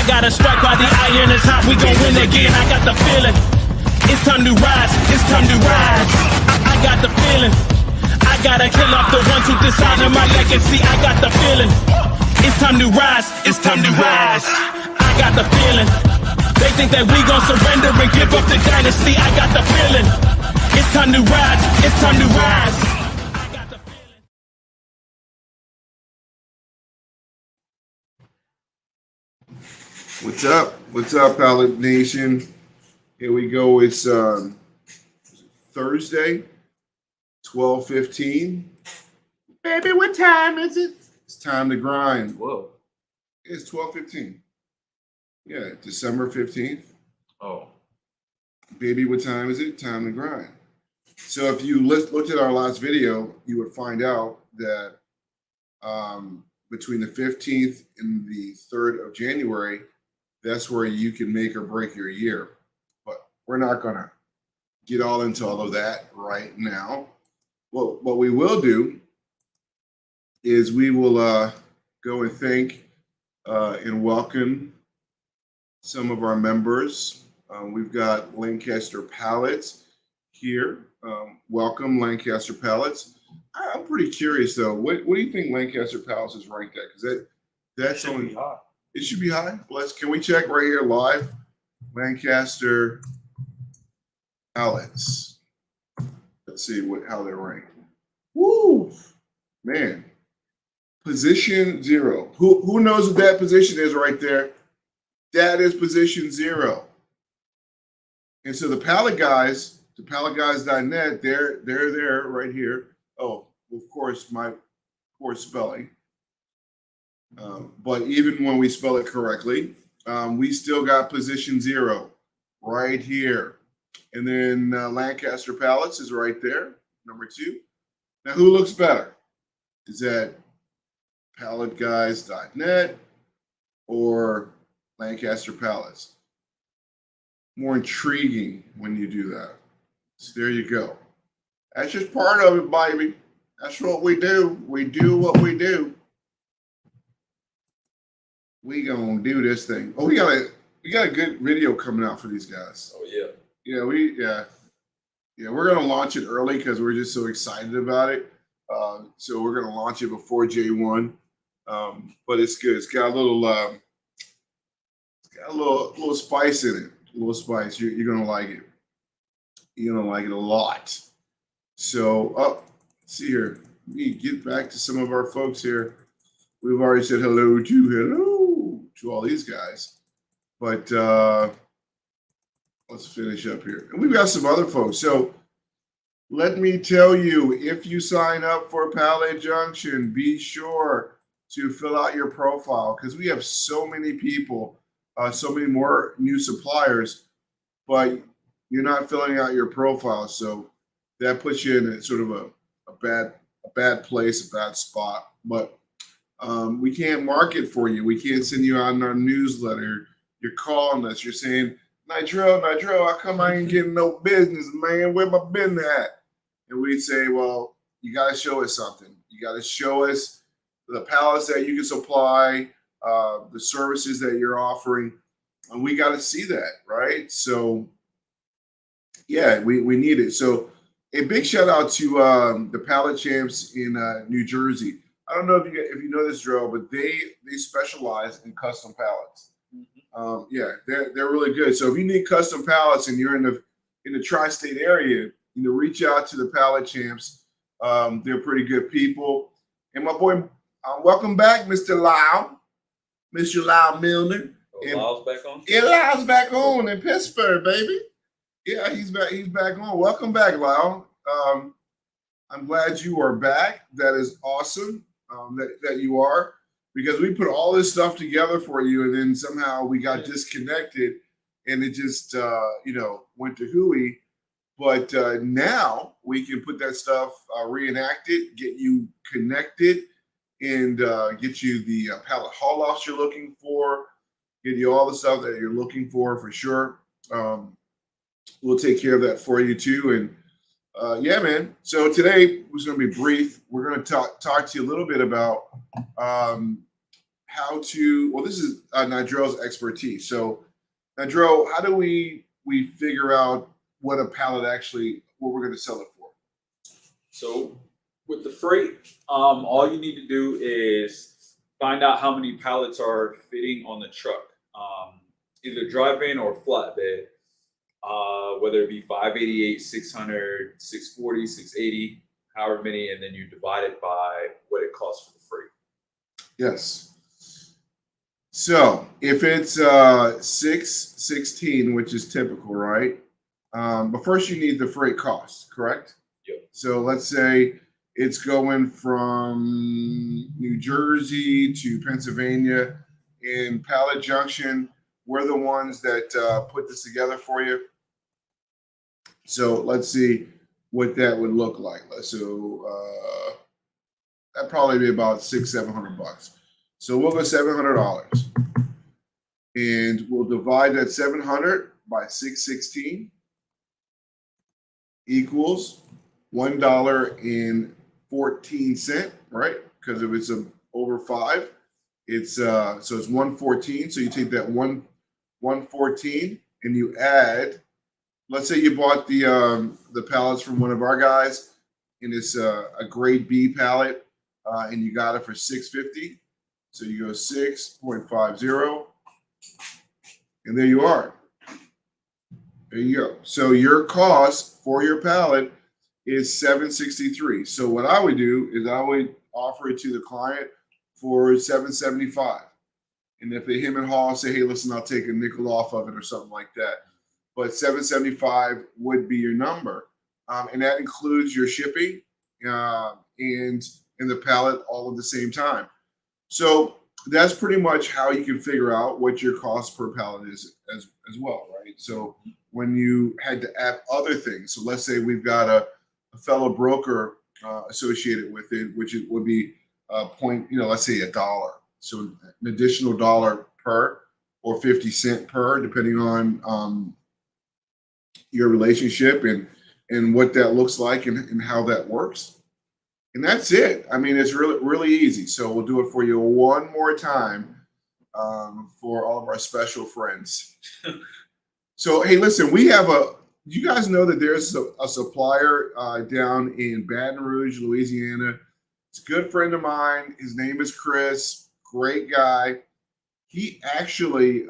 I gotta strike while the iron is hot. We gon' win again. I got the feeling. It's time to rise. It's time to rise. I got the feeling. I gotta kill off the ones who dishonor my legacy. I got the feeling. It's time to rise. It's time to rise. I got the feeling. They think that we gon' surrender and give up the dynasty. I got the feeling. It's time to rise. It's time to rise. I got the feeling. What's up? What's up, Pallet Nation? Here we go. It's Thursday, 12:15. Baby, what time is it? It's time to grind. Whoa. It's 12:15. Yeah, December 15th. Oh. Baby, what time is it? Time to grind. So if you looked at our last video, you would find out that between the 15th and the 3rd of January, that's where you can make or break your year. But we're not going to get all into all of that right now. Well, what we will do is we will go and thank and welcome some of our members. We've got Lancaster Pallets here. Welcome, Lancaster Pallets. I'm pretty curious though. What do you think Lancaster Pallets is ranked at? Because that's only high. It should be high. Can we check right here live? Lancaster Pallets. Let's see how they're ranked. Woo, man. Position 0. Who knows what that position is right there? That is position 0. And so the Pallet Guys, the palletguys.net, they're there right here. Oh, of course, my poor spelling. But even when we spell it correctly, we still got position 0 right here. And then Lancaster Pallets is right there, number 2. Now, who looks better? Is that palletguys.net or Lancaster Pallets? More intriguing when you do that. So there you go. That's just part of it, baby. That's what we do. We do what we do. We gonna do this thing. Oh, we got a good video coming out for these guys. Oh yeah. Yeah, we're gonna launch it early because we're just so excited about it. So we're gonna launch it before J1. But it's good. It's got a little spice in it. A little spice. You're gonna like it. You're gonna like it a lot. So, let's see here. Let me get back to some of our folks here. We've already said hello to all these guys, but let's finish up here. And we've got some other folks. So let me tell you, if you sign up for Pallet Junction, be sure to fill out your profile because we have so many people, so many more new suppliers, but you're not filling out your profile. So that puts you in a sort of a bad place, a bad spot. But we can't market for you. We can't send you out in our newsletter. You're calling us. You're saying, Nitro, how come I ain't getting no business, man? Where my business at? And we'd say, well, you got to show us something. You got to show us the pallets that you can supply, the services that you're offering. And we got to see that, right? So, yeah, we need it. So a big shout out to the Pallet Champs in New Jersey. I don't know if you know this, Joe, but they specialize in custom pallets. Yeah, they're really good. So if you need custom pallets and you're in the tri-state area, reach out to the Pallet Champs. They're pretty good people. And my boy, welcome back, Mr. Lyle Milner. Lyle's back on? Yeah, Lyle's back on in Pittsburgh, baby. Yeah, he's back on. Welcome back, Lyle. I'm glad you are back. That is awesome that you are, because we put all this stuff together for you, and then somehow we got disconnected, and it just went to hooey. But now we can put that stuff, reenact it, get you connected, and get you the Pallet Haul Offs you're looking for, get you all the stuff that you're looking for sure. We'll take care of that for you too. And yeah, man. So today was going to be brief. We're going to talk to you a little bit about how to, well, this is Nadrell's expertise. So Nadrell, how do we figure out what a pallet actually, what we're going to sell it for? So with the freight, all you need to do is find out how many pallets are fitting on the truck, either drive-in or flatbed, whether it be 588, 600, 640, 680, however many, and then you divide it by what it costs for the freight. Yes. So if it's 616, which is typical, right? But first you need the freight cost, correct? Yep. So let's say it's going from New Jersey to Pennsylvania. In Pallet Junction, we're the ones that put this together for you. So let's see what that would look like. So that'd probably be about $600-700. So we'll go $700, and we'll divide that 700 by 616 equals $1.14, right? Because if it's over 5, it's so it's 114. So you take that 114 and you add. Let's say you bought the pallets from one of our guys, and it's a grade B pallet, and you got it for $650. So you go 6.50, and there you are. There you go. So your cost for your pallet is $763. So what I would do is I would offer it to the client for $775. And if they him and haw, say, hey, listen, I'll take a nickel off of it or something like that. But $775 would be your number, and that includes your shipping and the pallet all at the same time. So that's pretty much how you can figure out what your cost per pallet is as well, right? So when you had to add other things, so let's say we've got a fellow broker associated with it, which it would be a point, let's say $1. So an additional $1 per or 50 cents per, depending on your relationship and what that looks like and how that works. And that's it. I mean, it's really, really easy. So we'll do it for you one more time for all of our special friends. So, hey, listen, you guys know that there's a supplier down in Baton Rouge, Louisiana. It's a good friend of mine. His name is Chris. Great guy. He actually,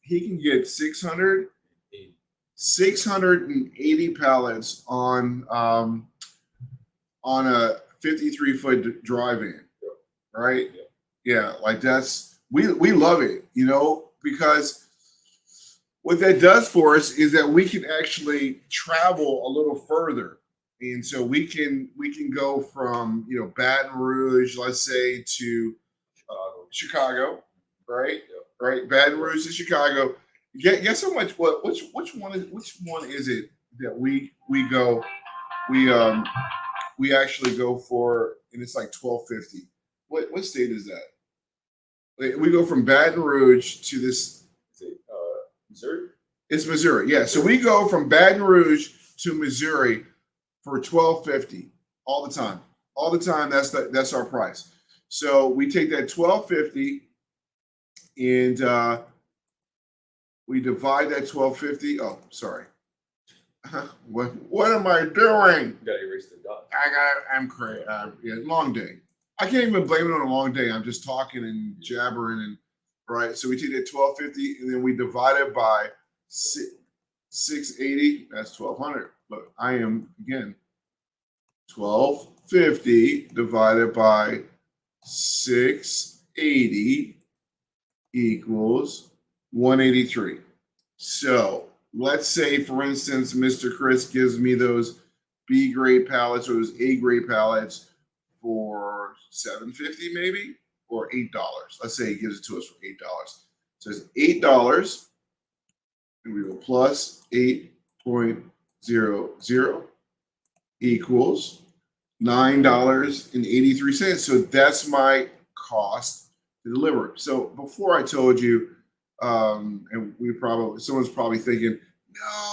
he can get 680 pallets on a 53-foot drive-in, right? Yeah, like we love it, because what that does for us is that we can actually travel a little further, and so we can go from Baton Rouge, let's say, to Chicago, right? Right, Baton Rouge to Chicago. Guess how much? Which one is it that we actually go for, and it's like $12.50. What state is that? We go from Baton Rouge to this. Is it Missouri? It's Missouri, yeah. So we go from Baton Rouge to Missouri for $12.50 all the time. All the time. That's our price. So we take that $12.50 and we divide that $12.50. Oh, sorry. What am I doing? You gotta erase the dot. I'm crazy. Yeah, long day. I can't even blame it on a long day. I'm just talking and jabbering and right. So we take that $12.50 and then we divide it by 680. That's $1,200. Look, I am again $12.50 divided by 680 equals 183. So let's say, for instance, Mr. Chris gives me those B grade pallets or those A grade pallets for $7.50 maybe, or $8. Let's say he gives it to us for $8. So it's $8, and we go plus 8.00 equals $9.83. So that's my cost to deliver. So before I told you, and someone's probably thinking,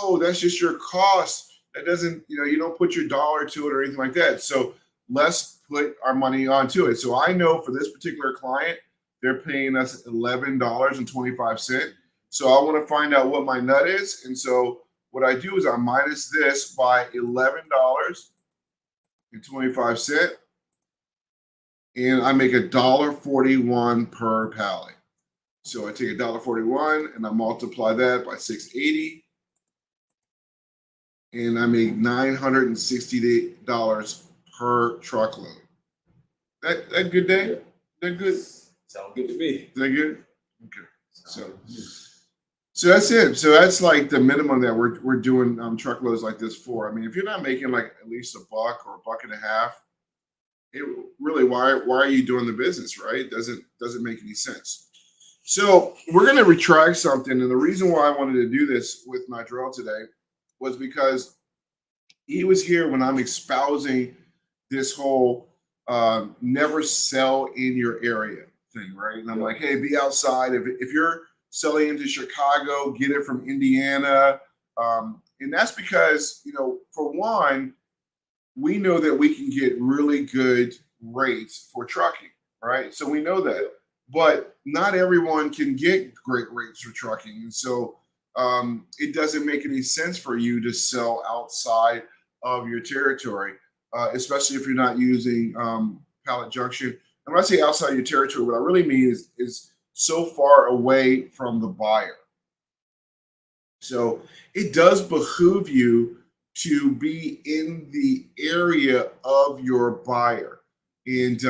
no, that's just your cost. That doesn't, you don't put your dollar to it or anything like that. So let's put our money onto it. So I know for this particular client, they're paying us $11.25. So I want to find out what my nut is. And so what I do is I minus this by $11.25. And I make $1.41 per pallet. So I take $1.41 and I multiply that by 680. And I make $960 per truckload. That good day? That good? Sound good to me. Is that good? Okay. So that's it. So that's like the minimum that we're doing truckloads like this for. I mean, if you're not making like at least $1 or $1.50, it really why are you doing the business, right? Doesn't make any sense. So we're going to retract something, and the reason why I wanted to do this with Nigel today was because he was here when I'm espousing this whole never sell in your area thing, right? And I'm like, hey, be outside. If you're selling into Chicago, get it from Indiana, and that's because, you know, for one, we know that we can get really good rates for trucking, right? So we know that. But not everyone can get great rates for trucking. And so it doesn't make any sense for you to sell outside of your territory, especially if you're not using Pallet Junction. And when I say outside your territory, what I really mean is so far away from the buyer. So it does behoove you to be in the area of your buyer. And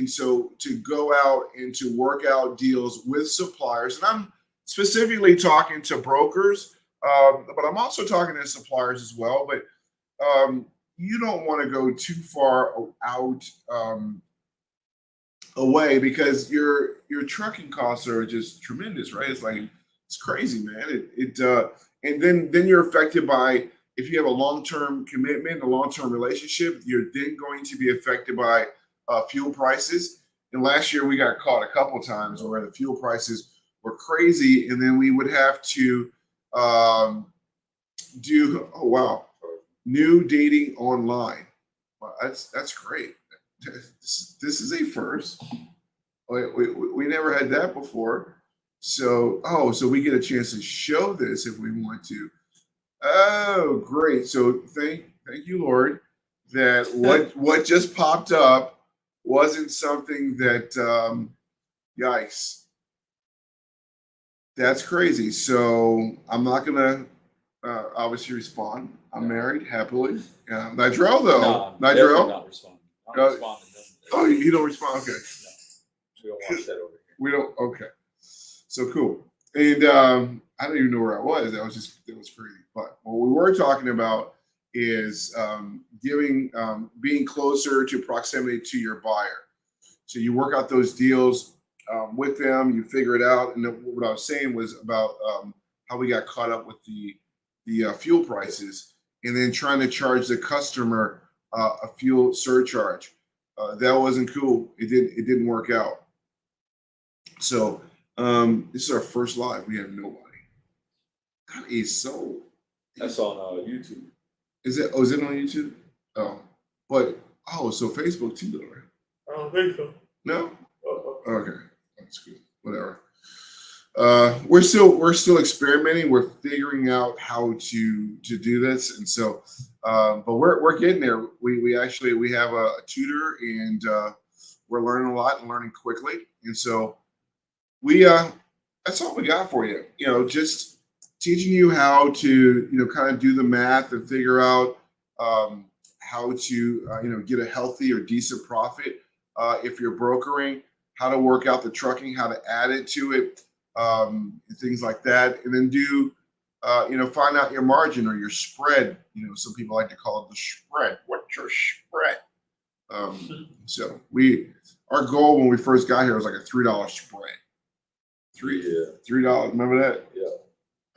so to go out and to work out deals with suppliers, and I'm specifically talking to brokers, but I'm also talking to suppliers as well. But you don't want to go too far out away because your trucking costs are just tremendous, right? It's crazy, man. And then you're affected by, if you have a long-term commitment, a long-term relationship, you're then going to be affected by fuel prices. And last year we got caught a couple of times where the fuel prices were crazy, and then we would have to do new dating online. Well, that's great. This is a first. We never had that before. So we get a chance to show this if we want to. Oh, great. So thank you, Lord, that what just popped up wasn't something that, yikes. That's crazy. So I'm not going to obviously respond. I'm married happily. Nigel, though. No, Nigel? not responding. I'm responding. Oh, you don't respond? Okay. No, we don't watch that over here. We don't? Okay. So cool. And I don't even know where I was. That was crazy. But what we were talking about is being closer to proximity to your buyer. So you work out those deals with them, you figure it out. And what I was saying was about how we got caught up with the fuel prices and then trying to charge the customer a fuel surcharge. That wasn't cool. It didn't work out. So this is our first live. We have nobody. That is so. That's on YouTube. Is it? Oh, is it on YouTube? Oh, but so Facebook too, though, right? I don't think so. No. Okay, that's good. Whatever. We're still experimenting. We're figuring out how to do this, and so, but we're getting there. We have a tutor, and we're learning a lot and learning quickly, and so that's all we got for you. You know, just teaching you how to kind of do the math and figure out how to get a healthy or decent profit if you're brokering, how to work out the trucking, how to add it to it. Things like that, and then do find out your margin or your spread. Some people like to call it the spread. What's your spread? So our goal when we first got here was like a $3 spread. $3. Remember that? Yeah.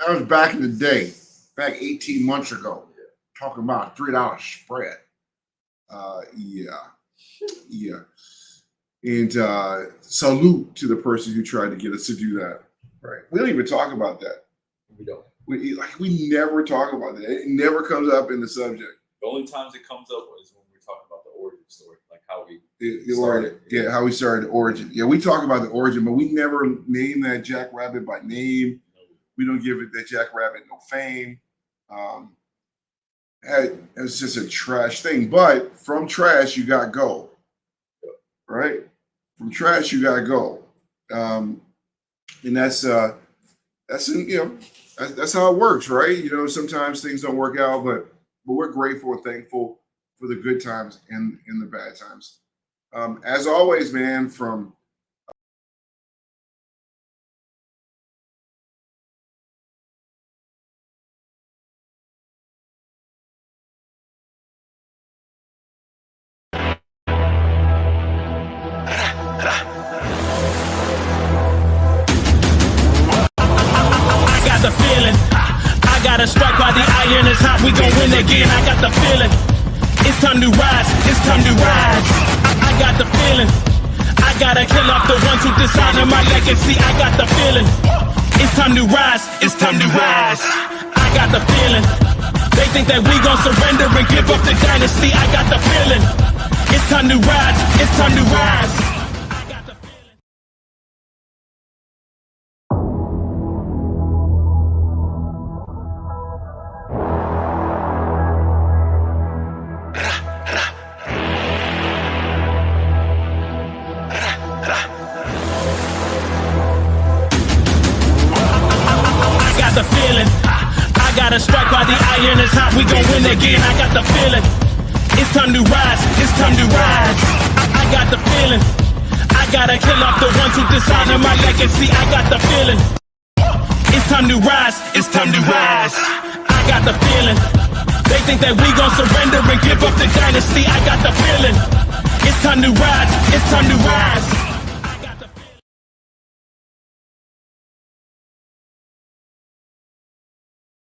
That was back in the day, back 18 months ago. Yeah. Talking about a $3 spread. Yeah. And salute to the person who tried to get us to do that. Right? We don't even talk about that. We don't. We never talk about that. It never comes up in the subject. The only times it comes up is when we talk about the origin story. Like how we the started. origin. Yeah, how we started the origin. Yeah, we talk about the origin, but we never name that jackrabbit by name. We don't give it that jackrabbit no fame. It's just a trash thing. But from trash, you got gold, right? From trash, you got gold, and that's how it works, right? You know, sometimes things don't work out, but we're grateful and thankful for the good times and the bad times. As always, man, from I got the feeling. I got to strike while the iron is hot. We gon' win again. I got the feeling. It's time to rise. It's time to rise. I got the feeling. I gotta kill off the ones who dishonor my legacy. I got the feeling. It's time to rise. It's time to rise. I got the feeling. They think that we gon' surrender and give up the dynasty. I got the feeling. It's time to rise. It's time to rise. I got the feeling. I got the feeling. I gotta strike while the iron is hot. We gon' win again. I got the feeling. It's time to rise. It's time to rise. I got the feeling. I gotta kill off the ones who dishonor my legacy. I got the feeling. It's time to rise. It's time to rise. I got the feeling. They think that we gon' surrender and give up the dynasty. I got the feeling. It's time to rise. It's time to rise.